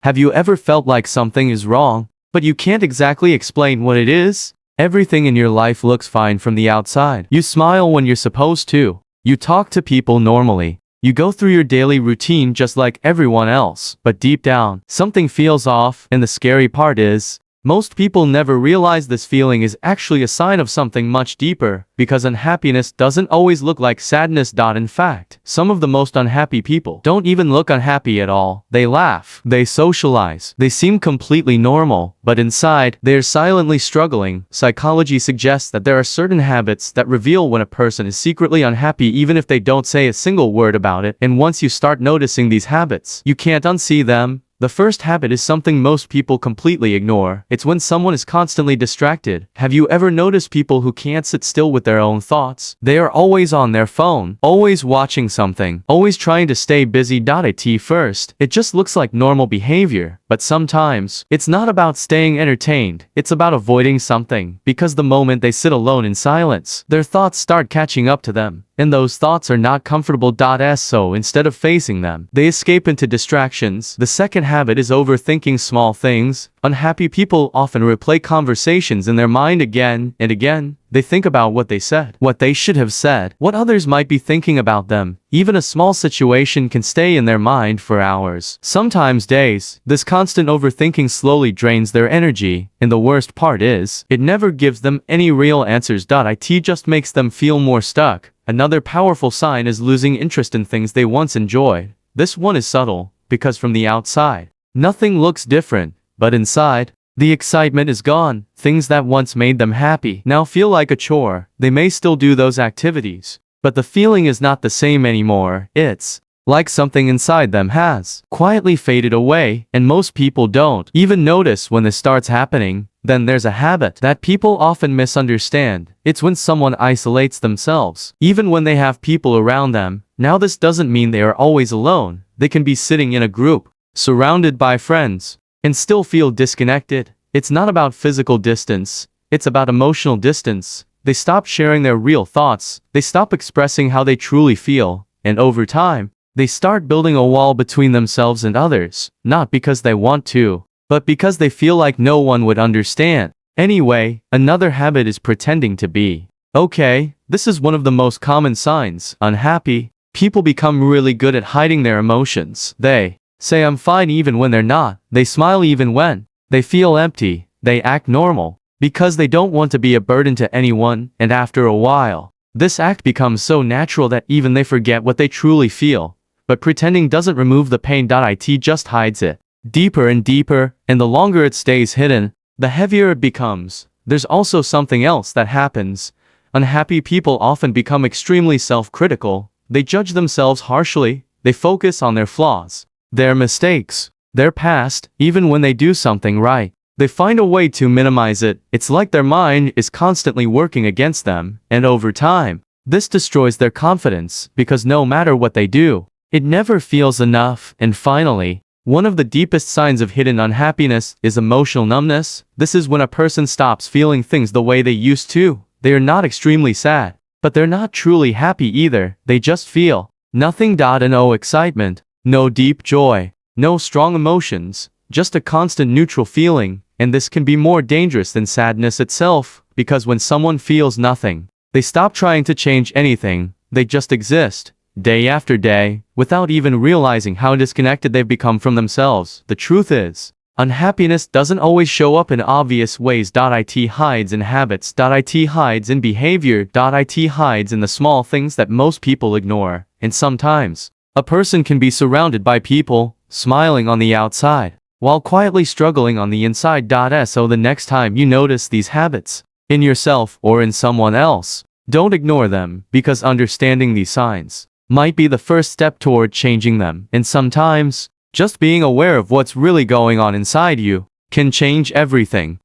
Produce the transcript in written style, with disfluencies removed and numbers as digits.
Have you ever felt like something is wrong, but you can't exactly explain what it is? Everything in your life looks fine from the outside. You smile when you're supposed to. You talk to people normally. You go through your daily routine just like everyone else. But deep down, something feels off, and the scary part is, most people never realize this feeling is actually a sign of something much deeper, because unhappiness doesn't always look like sadness. In fact, some of the most unhappy people don't even look unhappy at all. They laugh, they socialize, they seem completely normal, but inside, they're silently struggling. Psychology suggests that there are certain habits that reveal when a person is secretly unhappy even if they don't say a single word about it, and once you start noticing these habits, you can't unsee them. The first habit is something most people completely ignore. It's when someone is constantly distracted. Have you ever noticed people who can't sit still with their own thoughts? They are always on their phone, always watching something, always trying to stay busy. At first, it just looks like normal behavior, but sometimes, it's not about staying entertained, it's about avoiding something, because the moment they sit alone in silence, their thoughts start catching up to them. And those thoughts are not comfortable. So instead of facing them, they escape into distractions. The second habit is overthinking small things. Unhappy people often replay conversations in their mind again and again. They think about what they said, what they should have said, what others might be thinking about them. Even a small situation can stay in their mind for hours, sometimes days. This constant overthinking slowly drains their energy, and the worst part is, it never gives them any real answers. It just makes them feel more stuck. Another powerful sign is losing interest in things they once enjoyed. This one is subtle, because from the outside, nothing looks different, but inside, the excitement is gone. Things that once made them happy now feel like a chore. They may still do those activities, but the feeling is not the same anymore. It's like something inside them has quietly faded away, and most people don't even notice when this starts happening. Then there's a habit that people often misunderstand. It's when someone isolates themselves, even when they have people around them. Now this doesn't mean they are always alone. They can be sitting in a group, surrounded by friends, and still feel disconnected. It's not about physical distance, it's about emotional distance. They stop sharing their real thoughts, they stop expressing how they truly feel, and over time, they start building a wall between themselves and others, not because they want to, but because they feel like no one would understand. Anyway, another habit is pretending to be okay. This is one of the most common signs. Unhappy people become really good at hiding their emotions. They say I'm fine even when they're not. They smile even when they feel empty. They act normal because they don't want to be a burden to anyone, and after a while, this act becomes so natural that even they forget what they truly feel. But pretending doesn't remove the pain. It just hides it deeper and deeper, and the longer it stays hidden, the heavier it becomes. There's also something else that happens. Unhappy people often become extremely self-critical. They judge themselves harshly. They focus on their flaws, their mistakes, their past. Even when they do something right, they find a way to minimize it. It's like their mind is constantly working against them, and over time, this destroys their confidence, because no matter what they do, it never feels enough. And finally, one of the deepest signs of hidden unhappiness is emotional numbness. This is when a person stops feeling things the way they used to. They are not extremely sad, but they're not truly happy either. They just feel nothing. And no excitement, no deep joy, no strong emotions, just a constant neutral feeling. And this can be more dangerous than sadness itself, because when someone feels nothing, they stop trying to change anything. They just exist, day after day, without even realizing how disconnected they've become from themselves. The truth is, unhappiness doesn't always show up in obvious ways. It hides in habits. It hides in behavior. It hides in the small things that most people ignore. And sometimes, a person can be surrounded by people, smiling on the outside, while quietly struggling on the inside. So the next time you notice these habits, in yourself or in someone else, don't ignore them, because understanding these signs might be the first step toward changing them. And sometimes, just being aware of what's really going on inside you can change everything.